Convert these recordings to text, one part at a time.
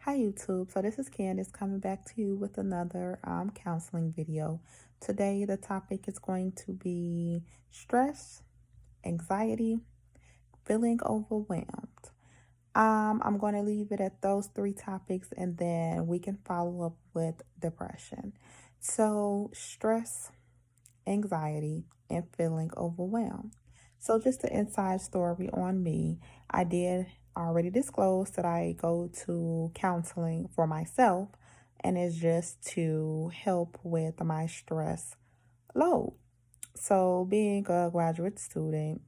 Hi YouTube, so this is Candace coming back to you with another counseling video. Today the topic is going to be stress, anxiety, feeling overwhelmed. I'm going to leave it at those three topics and then we can follow up with depression. So stress, anxiety, and feeling overwhelmed. So, just the inside story on me, I did already disclose that I go to counseling for myself, and it's just to help with my stress load. So, being a graduate student,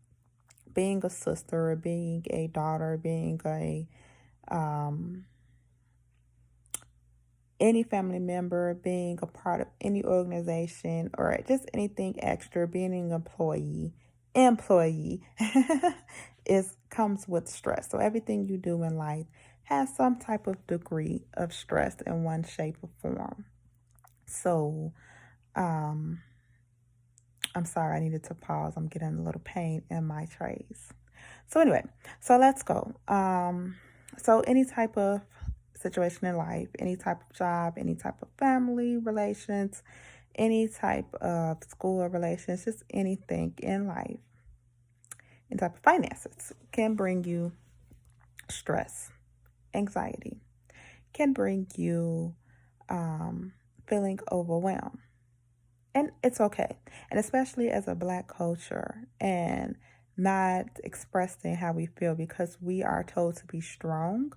being a sister, being a daughter, being a um, any family member, being a part of any organization, or just anything extra, being an employee is comes with stress. So everything you do in life has some type of degree of stress in one shape or form. So um I'm sorry, I needed to pause. I'm getting a little pain in my trays. So anyway, so let's go. So any type of situation in life, any type of job, any type of family relations, any type of school relations, just anything in life, any type of finances can bring you stress, anxiety, can bring you um, feeling overwhelmed. And it's okay. And especially as a Black culture and not expressing how we feel because we are told to be strong.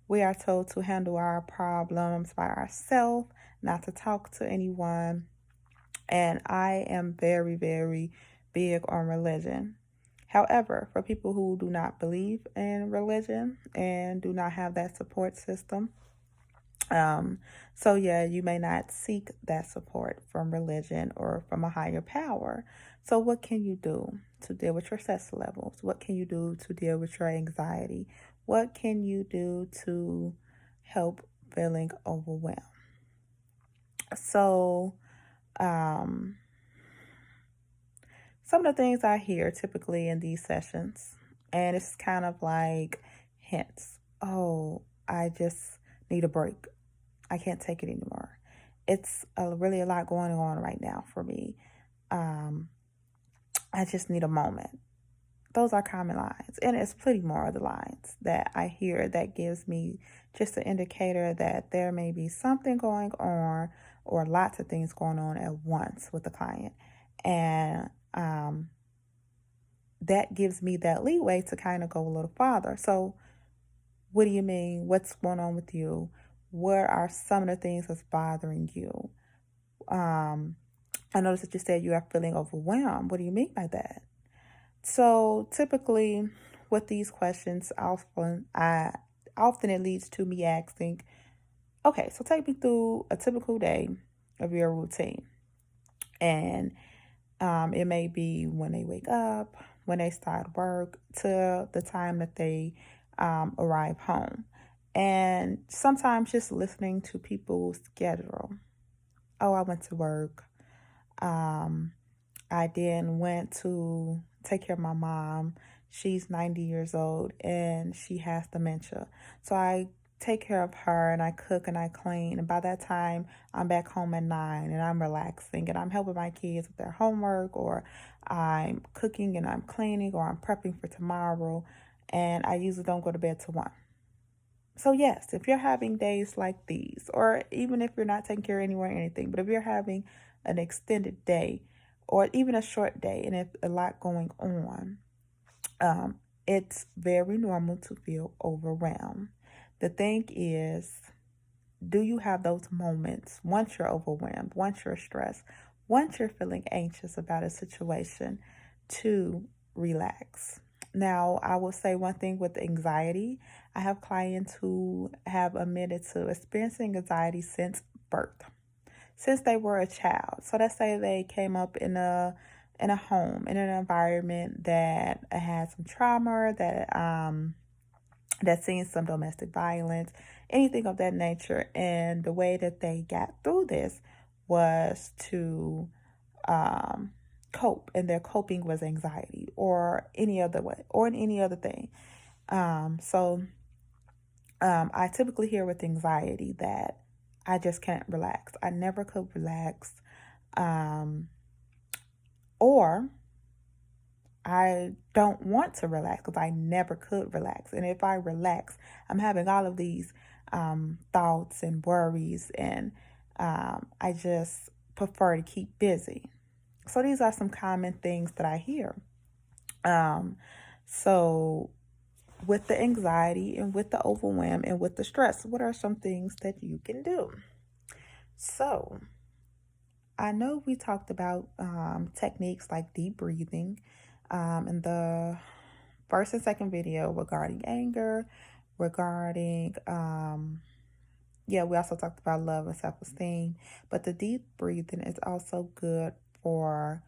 We are told to handle our problems by ourselves, not to talk to anyone. And I am very, very big on religion. However, for people who do not believe in religion and do not have that support system, um, so yeah, you may not seek that support from religion or from a higher power. So what can you do to deal with your stress levels? What can you do to deal with your anxiety? What can you do to help feeling overwhelmed? So, um, some of the things I hear typically in these sessions, and it's kind of like hints. Oh, I just need a break. I can't take it anymore. It's really a lot going on right now for me. Um, I just need a moment. Those are common lines, and it's plenty more of the lines that I hear that gives me just an indicator that there may be something going on or lots of things going on at once with the client, and that gives me that leeway to kind of go a little farther. So, what do you mean? What's going on with you? What are some of the things that's bothering you? Um, I noticed that you said you are feeling overwhelmed. What do you mean by that? So typically with these questions, often it leads to me asking, okay, so take me through a typical day of your routine. And it may be when they wake up, when they start work, to the time that they arrive home. And sometimes just listening to people's schedule. Oh, I went to work. Um, I then went to take care of my mom. She's 90 years old and she has dementia. So I take care of her and I cook and I clean. And by that time, I'm back home at 9 and I'm relaxing and I'm helping my kids with their homework, or I'm cooking and I'm cleaning, or I'm prepping for tomorrow. And I usually don't go to bed till 1. So, yes, if you're having days like these, or even if you're not taking care of anyone or anything, but if you're having an extended day or even a short day and if a lot going on, it's very normal to feel overwhelmed. The thing is, do you have those moments once you're overwhelmed, once you're stressed, once you're feeling anxious about a situation to relax? Now, I will say one thing with anxiety. I have clients who have admitted to experiencing anxiety since birth, since they were a child. So let's say they came up in a home, in an environment that had some trauma, that seen some domestic violence, anything of that nature. And the way that they got through this was to um, cope, and their coping was anxiety or any other way or any other thing. So I typically hear with anxiety that I just can't relax. I never could relax. Um, or I don't want to relax because I never could relax. And if I relax, I'm having all of these thoughts and worries, and I just prefer to keep busy. So these are some common things that I hear. Um, so with the anxiety and with the overwhelm and with the stress, what are some things that you can do? So I know we talked about techniques like deep breathing in the first and second video regarding anger, regarding, yeah, we also talked about love and self esteem. But the deep breathing is also good for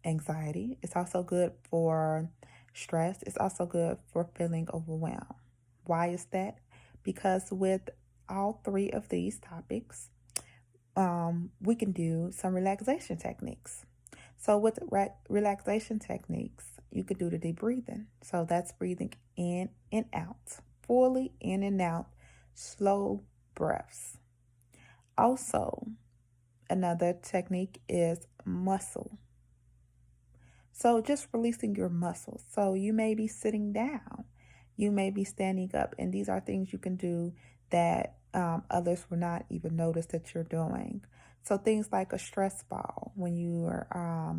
anxiety, it's also good for stress, it's also good for feeling overwhelmed. Why is that? Because with all three of these topics, we can do some relaxation techniques. So with relaxation techniques, you could do the deep breathing. So that's breathing in and out, fully in and out, slow breaths. Also, another technique is muscle. So just releasing your muscles. So you may be sitting down, you may be standing up, and these are things you can do that others will not even notice that you're doing. So things like a stress ball, when you are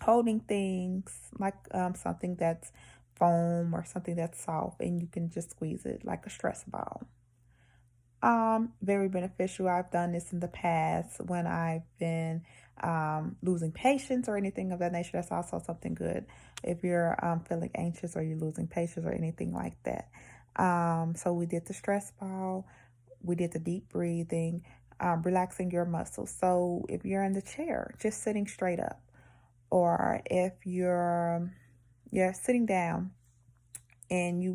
holding things like something that's foam or something that's soft, and you can just squeeze it like a stress ball. Very beneficial. I've done this in the past when I've been losing patience or anything of that nature. That's also something good if you're feeling anxious or you're losing patience or anything like that. So we did the stress ball, we did the deep breathing, relaxing your muscles. So if you're in the chair, just sitting straight up, or if you're sitting down and you're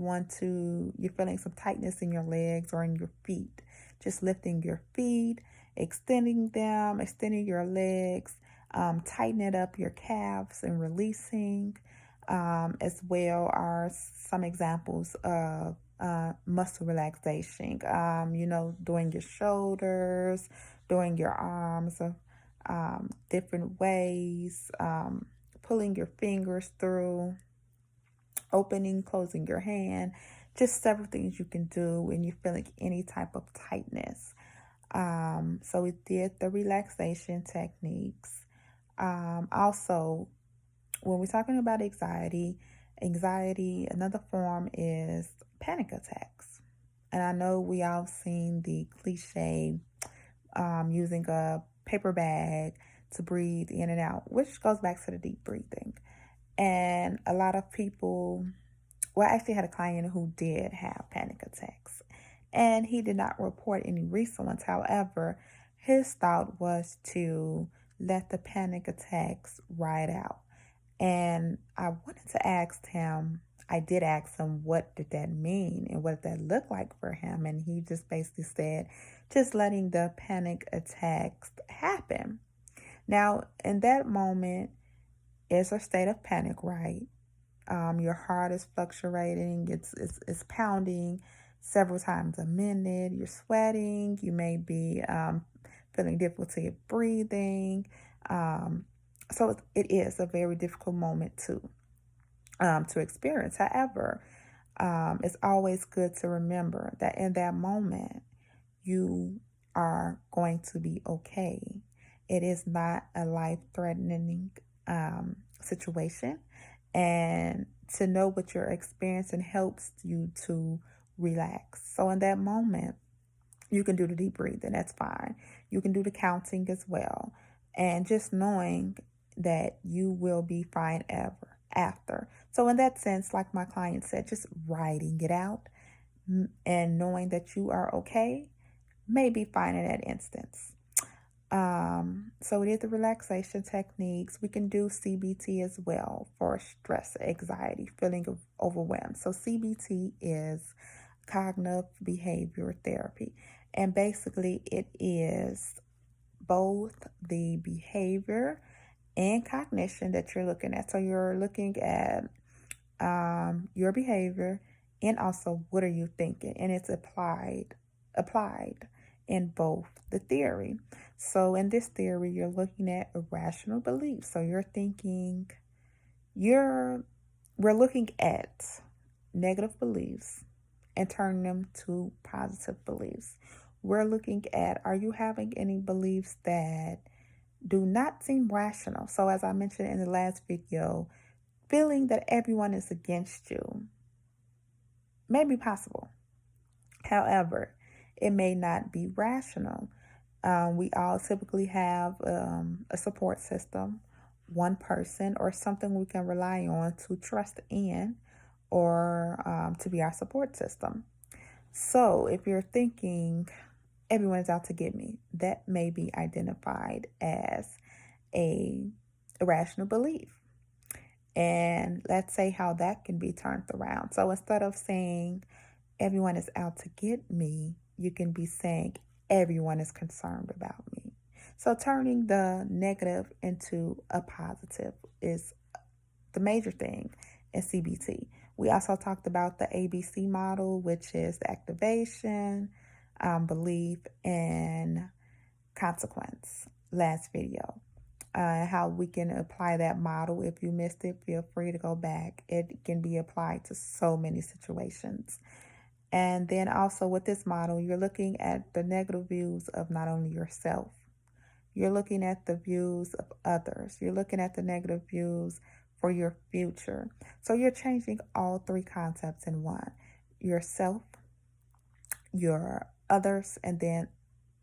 feeling some tightness in your legs or in your feet, just lifting your feet, extending them, extending your legs, tightening up your calves and releasing, as well are some examples of muscle relaxation. Doing your shoulders, doing your arms, different ways, pulling your fingers through, opening, closing your hand, just several things you can do when you're feeling any type of tightness. So we did the relaxation techniques. Also, when we're talking about anxiety, another form is panic attacks. And I know we all seen the cliche using a paper bag to breathe in and out, which goes back to the deep breathing. And a lot of people, well, I actually had a client who did have panic attacks, and he did not report any recent ones. However, his thought was to let the panic attacks ride out. And I wanted to ask him, I did ask him, what did that mean and what did that look like for him? And he just basically said, just letting the panic attacks happen. Now, in that moment, it's a state of panic, right? Your heart is fluctuating, it's pounding several times a minute, you're sweating, you may be feeling difficulty of breathing. So it is a very difficult moment to experience. However, it's always good to remember that in that moment, you are going to be okay. It is not a life threatening situation. And to know what you're experiencing helps you to relax. So, in that moment, you can do the deep breathing, that's fine. You can do the counting as well. And just knowing that you will be fine ever after. So, in that sense, like my client said, just writing it out and knowing that you are okay may be fine in that instance. So we did the relaxation techniques. We can do CBT as well for stress, anxiety, feeling of overwhelmed. So CBT is cognitive behavior therapy. And basically it is both the behavior and cognition that you're looking at. So you're looking at your behavior and also what are you thinking? And it's applied in both the theory. So in this theory, you're looking at irrational beliefs. So you're thinking, you're we're looking at negative beliefs and turning them to positive beliefs. We're looking at, are you having any beliefs that do not seem rational? So as I mentioned in the last video, feeling that everyone is against you may be possible. However, it may not be rational. We all typically have a support system, one person or something we can rely on to trust in, or to be our support system. So if you're thinking everyone is out to get me, that may be identified as a irrational belief. And let's say how that can be turned around. So instead of saying everyone is out to get me, you can be saying everyone is concerned about me. So turning the negative into a positive is the major thing in CBT. We also talked about the ABC model, which is the activation, belief, and consequence last video. How we can apply that model. If you missed it, feel free to go back. It can be applied to so many situations. And then also with this model, you're looking at the negative views of not only yourself, you're looking at the views of others, you're looking at the negative views for your future. So you're changing all three concepts in one: yourself, your others, and then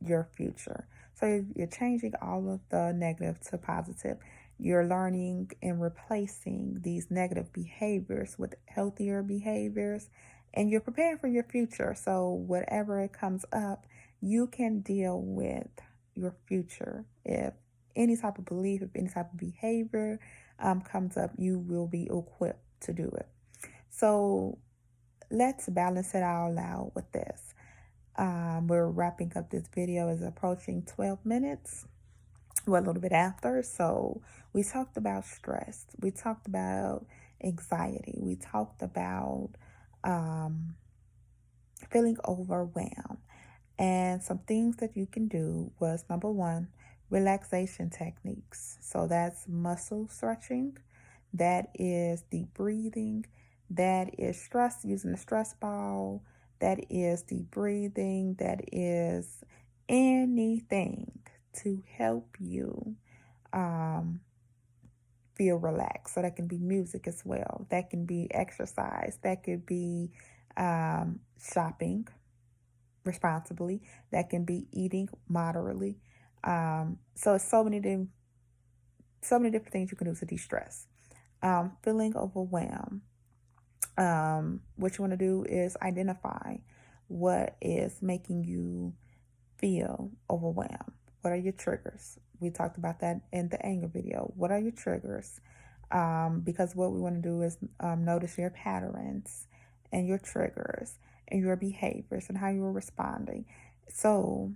your future. So you're changing all of the negative to positive. You're learning and replacing these negative behaviors with healthier behaviors, and you're preparing for your future. So whatever it comes up, you can deal with your future. If any type of belief, if any type of behavior comes up, you will be equipped to do it. So let's balance it all out with this. We're wrapping up this video. Is approaching 12 minutes. We're a little bit after. So we talked about stress. We talked about anxiety. We talked about feeling overwhelmed. And some things that you can do was, number one, relaxation techniques. So that's muscle stretching. That is deep breathing. That is stress, using the stress ball. That is deep breathing. That is anything to help you feel relaxed. So that can be music as well. That can be exercise. That could be shopping responsibly. That can be eating moderately. So it's so many different things you can do to de-stress. Feeling overwhelmed. What you want to do is identify what is making you feel overwhelmed. What are your triggers? We talked about that in the anger video. What are your triggers? Because what we want to do is notice your patterns and your triggers and your behaviors and how you're responding. So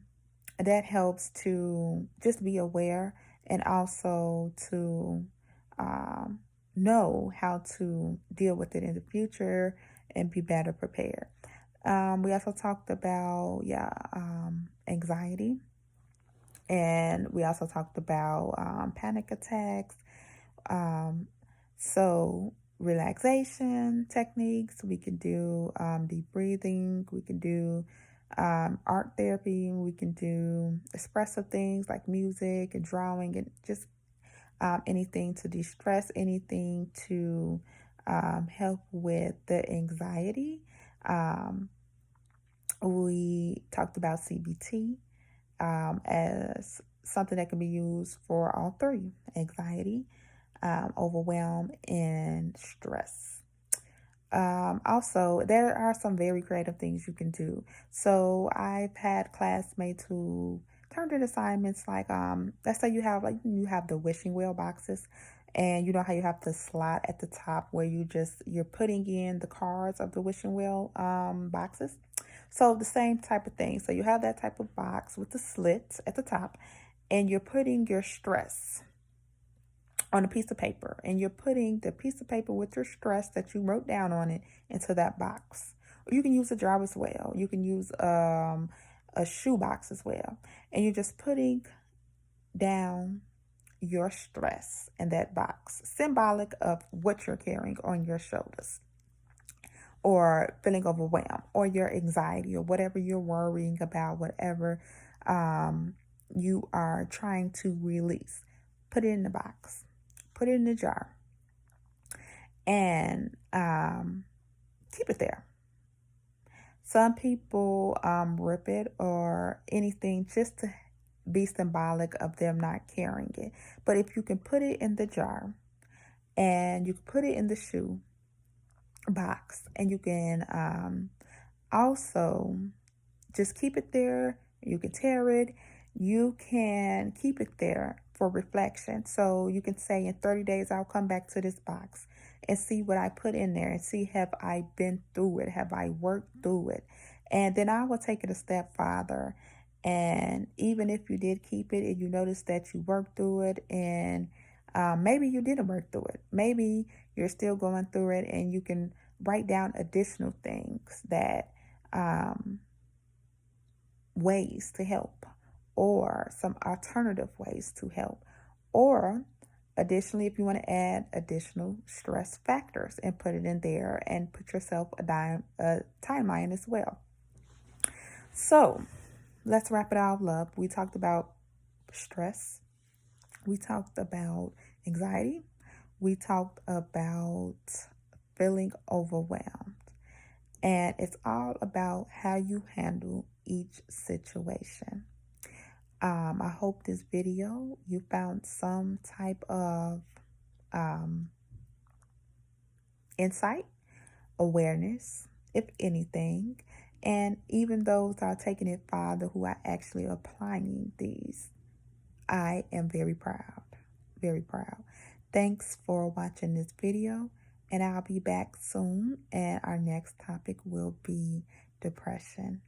that helps to just be aware, and also to know how to deal with it in the future and be better prepared. We also talked about, anxiety, and we also talked about panic attacks. So relaxation techniques, we can do deep breathing, we can do art therapy, we can do expressive things like music and drawing, and just anything to de-stress, anything to help with the anxiety. We talked about CBT as something that can be used for all three: anxiety, overwhelm, and stress. Also, there are some very creative things you can do. So I've had classmates who turned in assignments like, let's say you have the wishing well boxes, and you know how you have the slot at the top where you're putting in the cards of the wishing well boxes. So the same type of thing. So you have that type of box with the slits at the top, and you're putting your stress on a piece of paper, and you're putting the piece of paper with your stress that you wrote down on it into that box. Or you can use a jar as well. You can use a shoe box as well. And you're just putting down your stress in that box, symbolic of what you're carrying on your shoulders, or feeling overwhelmed, or your anxiety, or whatever you're worrying about, whatever you are trying to release. Put it in the box, put it in the jar, and keep it there. Some people rip it or anything just to be symbolic of them not carrying it. But if you can put it in the jar, and you can put it in the shoe box, and you can also just keep it there. You can tear it. You can keep it there for reflection. So you can say in 30 days, I'll come back to this box and see what I put in there and see, have I been through it? Have I worked through it? And then I will take it a step farther. And even if you did keep it and you notice that you worked through it, and maybe you didn't work through it, maybe you're still going through it, and you can write down additional things that ways to help, or some alternative ways to help. Or additionally, if you want to add additional stress factors and put it in there, and put yourself a timeline as well. So let's wrap it all up. We talked about stress. We talked about anxiety. We talked about feeling overwhelmed. And it's all about how you handle each situation. I hope this video you found some type of insight, awareness, if anything. And even those that are taking it farther, who are actually applying these, I am very proud, very proud. Thanks for watching this video, and I'll be back soon. And our next topic will be depression.